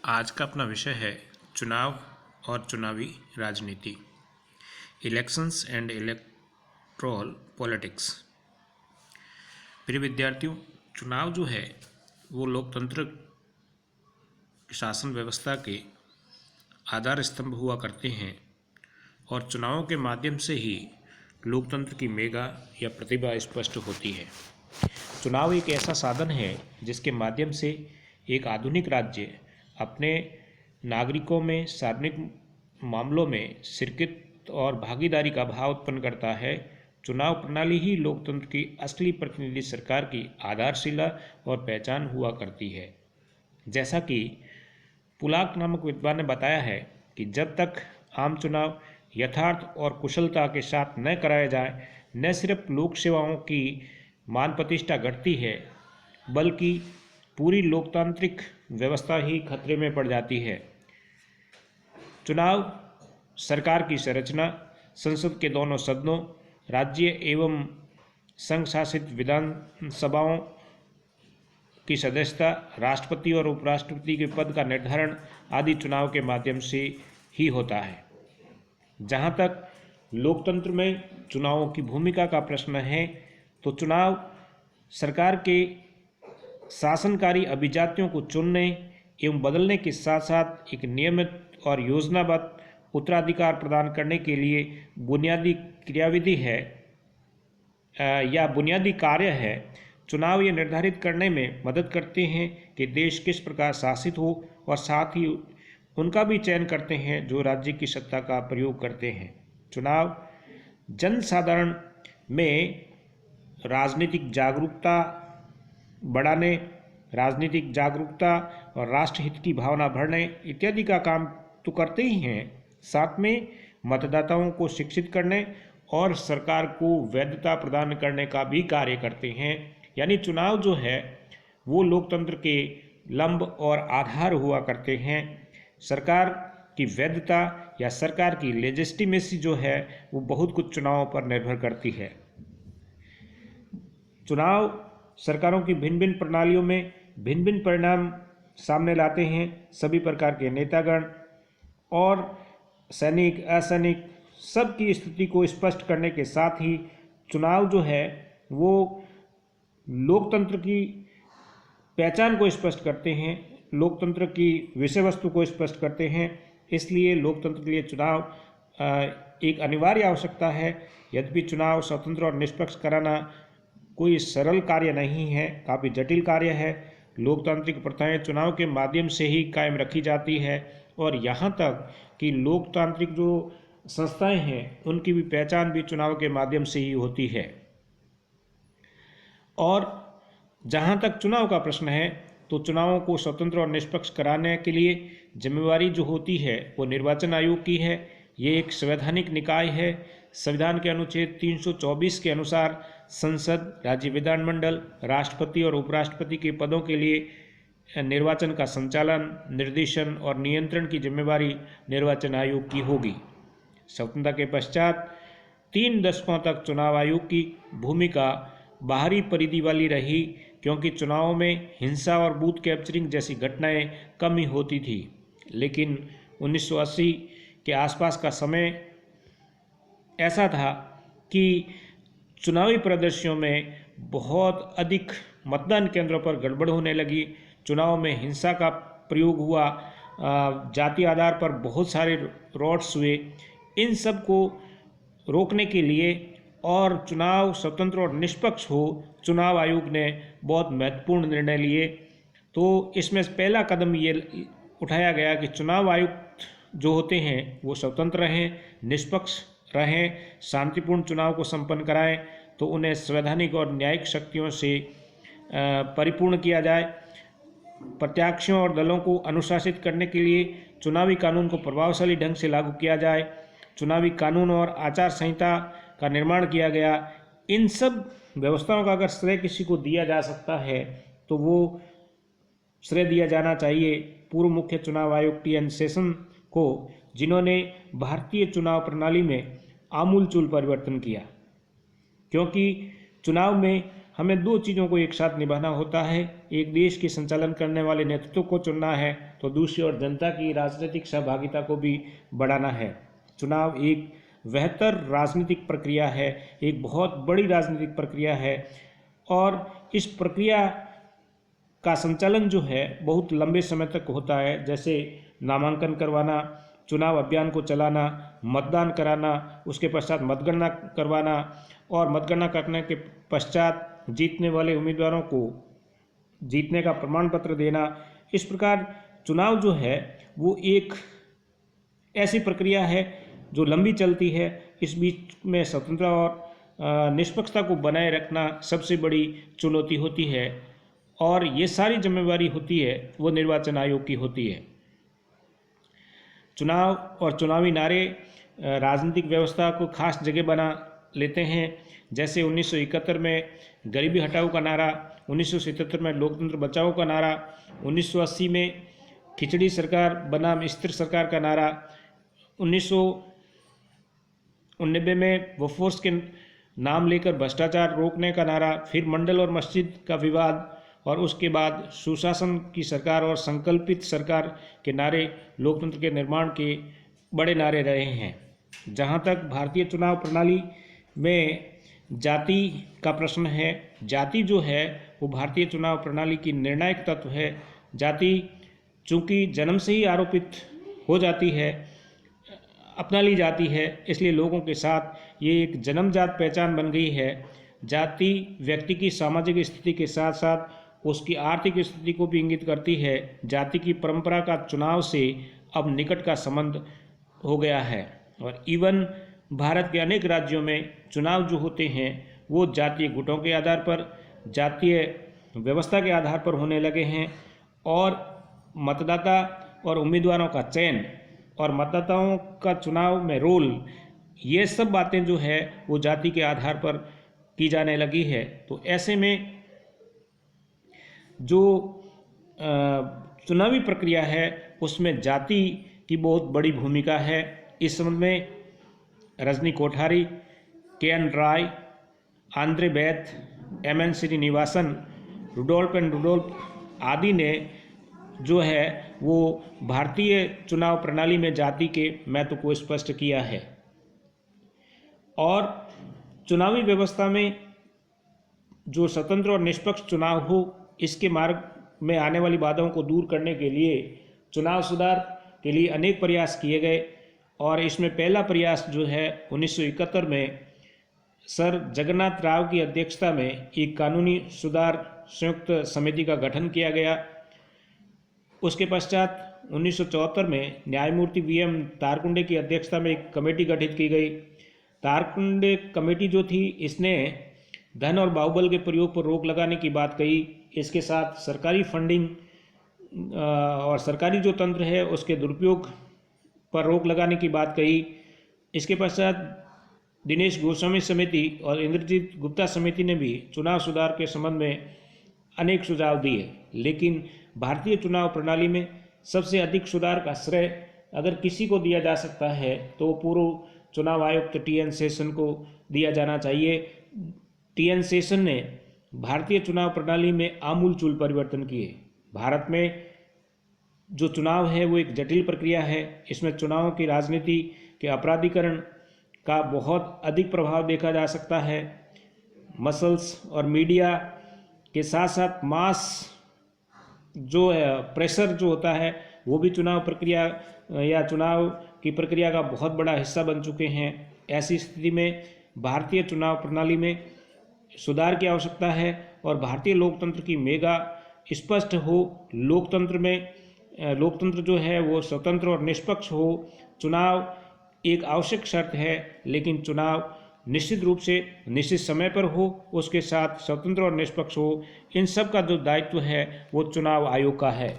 आज का अपना विषय है चुनाव और चुनावी राजनीति, इलेक्शंस एंड इलेक्ट्रोल पॉलिटिक्स। प्रिय विद्यार्थियों, चुनाव जो है वो लोकतंत्र शासन व्यवस्था के आधार स्तंभ हुआ करते हैं और चुनावों के माध्यम से ही लोकतंत्र की मेगा या प्रतिभा स्पष्ट होती है। चुनाव एक ऐसा साधन है जिसके माध्यम से एक आधुनिक राज्य अपने नागरिकों में सार्वजनिक मामलों में शिरकत और भागीदारी का भाव उत्पन्न करता है। चुनाव प्रणाली ही लोकतंत्र की असली प्रतिनिधि सरकार की आधारशिला और पहचान हुआ करती है। जैसा कि पुलाक नामक विद्वान ने बताया है कि जब तक आम चुनाव यथार्थ और कुशलता के साथ न कराए जाए, न सिर्फ लोक सेवाओं की मान प्रतिष्ठा घटती है बल्कि पूरी लोकतांत्रिक व्यवस्था ही खतरे में पड़ जाती है। चुनाव सरकार की संरचना, संसद के दोनों सदनों, राज्य एवं संघ शासित विधानसभाओं की सदस्यता, राष्ट्रपति और उपराष्ट्रपति के पद का निर्धारण आदि चुनाव के माध्यम से ही होता है। जहाँ तक लोकतंत्र में चुनावों की भूमिका का प्रश्न है, तो चुनाव सरकार के शासनकारी अभिजातियों को चुनने एवं बदलने के साथ साथ एक नियमित और योजनाबद्ध उत्तराधिकार प्रदान करने के लिए बुनियादी क्रियाविधि है या बुनियादी कार्य है। चुनाव ये निर्धारित करने में मदद करते हैं कि देश किस प्रकार शासित हो और साथ ही उनका भी चयन करते हैं जो राज्य की सत्ता का प्रयोग करते हैं। चुनाव जनसाधारण में राजनीतिक जागरूकता बढ़ाने, राजनीतिक जागरूकता और राष्ट्रहित की भावना बढ़ाने इत्यादि का काम तो करते ही हैं, साथ में मतदाताओं को शिक्षित करने और सरकार को वैधता प्रदान करने का भी कार्य करते हैं। यानी चुनाव जो है वो लोकतंत्र के लंब और आधार हुआ करते हैं। सरकार की वैधता या सरकार की लेजिटिमेसी जो है वो बहुत कुछ चुनावों पर निर्भर करती है। चुनाव सरकारों की भिन्न भिन्न प्रणालियों में भिन्न भिन्न परिणाम सामने लाते हैं। सभी प्रकार के नेतागण और सैनिक, असैनिक सबकी स्थिति को स्पष्ट करने के साथ ही चुनाव जो है वो लोकतंत्र की पहचान को स्पष्ट करते हैं, लोकतंत्र की विषय वस्तु को स्पष्ट करते हैं। इसलिए लोकतंत्र के लिए चुनाव एक अनिवार्य आवश्यकता है। यद्यपि चुनाव स्वतंत्र और निष्पक्ष कराना कोई सरल कार्य नहीं है, काफ़ी जटिल कार्य है। लोकतांत्रिक प्रथाएं चुनाव के माध्यम से ही कायम रखी जाती है और यहाँ तक कि लोकतांत्रिक जो संस्थाएं हैं उनकी भी पहचान भी चुनाव के माध्यम से ही होती है। और जहाँ तक चुनाव का प्रश्न है, तो चुनावों को स्वतंत्र और निष्पक्ष कराने के लिए जिम्मेवारी जो होती है वो निर्वाचन आयोग की है। ये एक संवैधानिक निकाय है। संविधान के अनुच्छेद 324 के अनुसार संसद, राज्य विधानमंडल, राष्ट्रपति और उपराष्ट्रपति के पदों के लिए निर्वाचन का संचालन, निर्देशन और नियंत्रण की जिम्मेवारी निर्वाचन आयोग की होगी। स्वतंत्रता के पश्चात 3 दशकों तक चुनाव आयोग की भूमिका बाहरी परिधि वाली रही, क्योंकि चुनावों में हिंसा और बूथ कैप्चरिंग जैसी घटनाएं कम ही होती थी। लेकिन 1980 के आसपास का समय ऐसा था कि चुनावी प्रदर्शनों में बहुत अधिक मतदान केंद्रों पर गड़बड़ होने लगी। चुनाव में हिंसा का प्रयोग हुआ, जाति आधार पर बहुत सारे रॉड्स हुए। इन सब को रोकने के लिए और चुनाव स्वतंत्र और निष्पक्ष हो, चुनाव आयोग ने बहुत महत्वपूर्ण निर्णय लिए। तो इसमें पहला कदम ये उठाया गया कि चुनाव आयुक्त जो होते हैं वो स्वतंत्र रहें, निष्पक्ष रहें, शांतिपूर्ण चुनाव को संपन्न कराएं, तो उन्हें संवैधानिक और न्यायिक शक्तियों से परिपूर्ण किया जाए। प्रत्याशियों और दलों को अनुशासित करने के लिए चुनावी कानून को प्रभावशाली ढंग से लागू किया जाए। चुनावी कानून और आचार संहिता का निर्माण किया गया। इन सब व्यवस्थाओं का अगर श्रेय किसी को दिया जा सकता है तो वो श्रेय दिया जाना चाहिए पूर्व मुख्य चुनाव आयुक्त टी.एन. शेषन को, जिन्होंने भारतीय चुनाव प्रणाली में आमूलचूल परिवर्तन किया। क्योंकि चुनाव में हमें दो चीज़ों को एक साथ निभाना होता है। एक देश के संचालन करने वाले नेतृत्व को चुनना है, तो दूसरी ओर जनता की राजनीतिक सहभागिता को भी बढ़ाना है। चुनाव एक बेहतर राजनीतिक प्रक्रिया है, एक बहुत बड़ी राजनीतिक प्रक्रिया है, और इस प्रक्रिया का संचालन जो है बहुत लंबे समय तक होता है। जैसे नामांकन करवाना, चुनाव अभियान को चलाना, मतदान कराना, उसके पश्चात मतगणना करवाना, और मतगणना करने के पश्चात जीतने वाले उम्मीदवारों को जीतने का प्रमाण पत्र देना। इस प्रकार चुनाव जो है वो एक ऐसी प्रक्रिया है जो लंबी चलती है। इस बीच में स्वतंत्रता और निष्पक्षता को बनाए रखना सबसे बड़ी चुनौती होती है, और ये सारी जिम्मेवारी होती है वो निर्वाचन आयोग की होती है। चुनाव और चुनावी नारे राजनीतिक व्यवस्था को खास जगह बना लेते हैं। जैसे 1971 में गरीबी हटाओ का नारा, 1977 में लोकतंत्र बचाओ का नारा, 1980 में खिचड़ी सरकार बनाम स्थिर सरकार का नारा, 1990 में वफोर्स के नाम लेकर भ्रष्टाचार रोकने का नारा, फिर मंडल और मस्जिद का विवाद, और उसके बाद सुशासन की सरकार और संकल्पित सरकार के नारे लोकतंत्र के निर्माण के बड़े नारे रहे हैं। जहाँ तक भारतीय चुनाव प्रणाली में जाति का प्रश्न है, जाति जो है वो भारतीय चुनाव प्रणाली की निर्णायक तत्व है। जाति चूँकि जन्म से ही आरोपित हो जाती है, अपना ली जाती है, इसलिए लोगों के साथ ये एक जन्मजात पहचान बन गई है। जाति व्यक्ति की सामाजिक स्थिति के साथ साथ उसकी आर्थिक स्थिति को भी इंगित करती है। जाति की परंपरा का चुनाव से अब निकट का संबंध हो गया है, और इवन भारत के अनेक राज्यों में चुनाव जो होते हैं वो जातीय गुटों के आधार पर, जातीय व्यवस्था के आधार पर होने लगे हैं, और मतदाता और उम्मीदवारों का चयन और मतदाताओं का चुनाव में रोल, ये सब बातें जो है वो जाति के आधार पर की जाने लगी है। तो ऐसे में जो चुनावी प्रक्रिया है उसमें जाति की बहुत बड़ी भूमिका है। इस संबंध में Rajni Kothari, K N. Rai, Andre Beteille, M.N. Srinivasan, Rudolph and Rudolph आदि ने जो है वो भारतीय चुनाव प्रणाली में जाति के महत्व को स्पष्ट किया है। और चुनावी व्यवस्था में जो स्वतंत्र और निष्पक्ष चुनाव हो, इसके मार्ग में आने वाली बाधाओं को दूर करने के लिए चुनाव सुधार के लिए अनेक प्रयास किए गए, और इसमें पहला प्रयास जो है 1971 में सर जगन्नाथ राव की अध्यक्षता में एक कानूनी सुधार संयुक्त समिति का गठन किया गया। उसके पश्चात 1974 में न्यायमूर्ति V.M. तारकुंडे की अध्यक्षता में एक कमेटी गठित की गई। तारकुंडे कमेटी जो थी, इसने धन और बाहुबल के प्रयोग पर रोक लगाने की बात कही। इसके साथ सरकारी फंडिंग और सरकारी जो तंत्र है उसके दुरुपयोग पर रोक लगाने की बात कही। इसके पश्चात दिनेश गोस्वामी समिति और इंद्रजीत गुप्ता समिति ने भी चुनाव सुधार के संबंध में अनेक सुझाव दिए, लेकिन भारतीय चुनाव प्रणाली में सबसे अधिक सुधार का श्रेय अगर किसी को दिया जा सकता है तो पूर्व चुनाव आयुक्त T.N. शेषन को दिया जाना चाहिए। T.N. शेषन ने भारतीय चुनाव प्रणाली में आमूलचूल परिवर्तन किए। भारत में जो चुनाव है वो एक जटिल प्रक्रिया है। इसमें चुनावों की राजनीति के अपराधीकरण का बहुत अधिक प्रभाव देखा जा सकता है। मसल्स और मीडिया के साथ साथ मास जो है प्रेशर जो होता है वो भी चुनाव प्रक्रिया या चुनाव की प्रक्रिया का बहुत बड़ा हिस्सा बन चुके हैं। ऐसी स्थिति में भारतीय चुनाव प्रणाली में सुधार की आवश्यकता है और भारतीय लोकतंत्र की मेगा स्पष्ट हो। लोकतंत्र जो है वो स्वतंत्र और निष्पक्ष हो। चुनाव एक आवश्यक शर्त है, लेकिन चुनाव निश्चित रूप से निश्चित समय पर हो, उसके साथ स्वतंत्र और निष्पक्ष हो। इन सब का जो दायित्व है वो चुनाव आयोग का है।